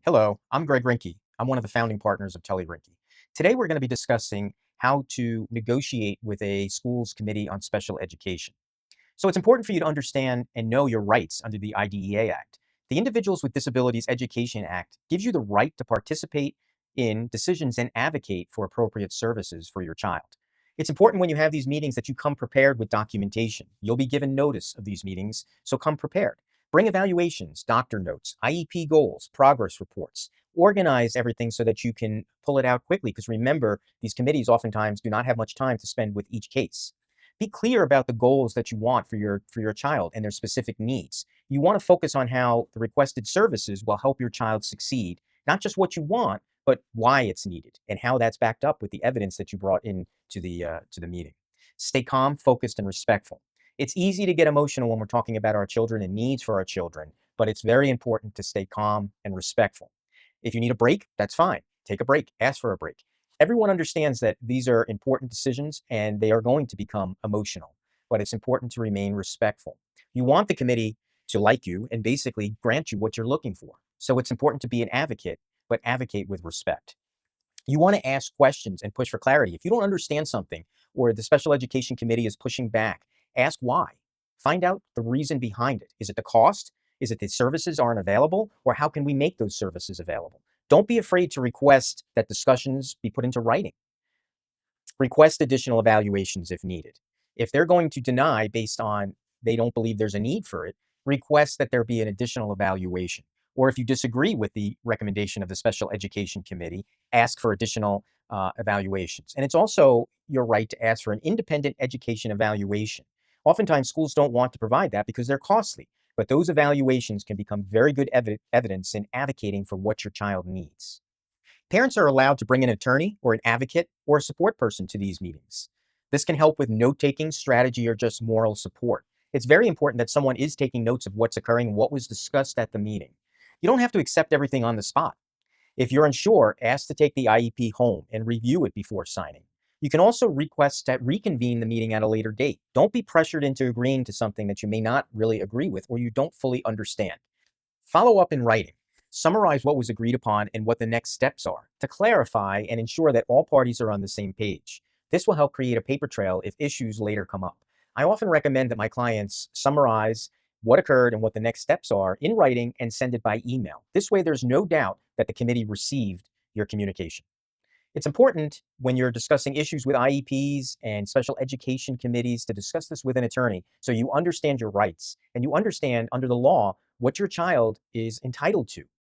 Hello, I'm Greg Rinckey. I'm one of the founding partners of Tully Rinckey. Today, we're going to be discussing how to negotiate with a school's committee on special education. So it's important for you to understand and know your rights under the IDEA Act. The Individuals with Disabilities Education Act gives you the right to participate in decisions and advocate for appropriate services for your child. It's important when you have these meetings that you come prepared with documentation. You'll be given notice of these meetings, so come prepared. Bring evaluations, doctor notes, IEP goals, progress reports. Organize everything so that you can pull it out quickly, because remember, these committees oftentimes do not have much time to spend with each case. Be clear about the goals that you want for your child and their specific needs. You want to focus on how the requested services will help your child succeed, not just what you want, but why it's needed and how that's backed up with the evidence that you brought in to the meeting. Stay calm, focused, and respectful. It's easy to get emotional when we're talking about our children and needs for our children, but it's very important to stay calm and respectful. If you need a break, that's fine. Take a break, ask for a break. Everyone understands that these are important decisions and they are going to become emotional, but it's important to remain respectful. You want the committee to like you and basically grant you what you're looking for. So it's important to be an advocate, but advocate with respect. You want to ask questions and push for clarity. If you don't understand something or the special education committee is pushing back, ask why. Find out the reason behind it. Is it the cost? Is it the services aren't available? Or how can we make those services available? Don't be afraid to request that discussions be put into writing. Request additional evaluations if needed. If they're going to deny based on they don't believe there's a need for it, request that there be an additional evaluation. Or if you disagree with the recommendation of the Special Education Committee, ask for additional evaluations. And it's also your right to ask for an independent education evaluation. Oftentimes, schools don't want to provide that because they're costly, but those evaluations can become very good evidence in advocating for what your child needs. Parents are allowed to bring an attorney or an advocate or a support person to these meetings. This can help with note-taking, strategy, or just moral support. It's very important that someone is taking notes of what's occurring and what was discussed at the meeting. You don't have to accept everything on the spot. If you're unsure, ask to take the IEP home and review it before signing. You can also request to reconvene the meeting at a later date. Don't be pressured into agreeing to something that you may not really agree with or you don't fully understand. Follow up in writing. Summarize what was agreed upon and what the next steps are to clarify and ensure that all parties are on the same page. This will help create a paper trail if issues later come up. I often recommend that my clients summarize what occurred and what the next steps are in writing and send it by email. This way, there's no doubt that the committee received your communication. It's important when you're discussing issues with IEPs and special education committees to discuss this with an attorney so you understand your rights and you understand under the law what your child is entitled to.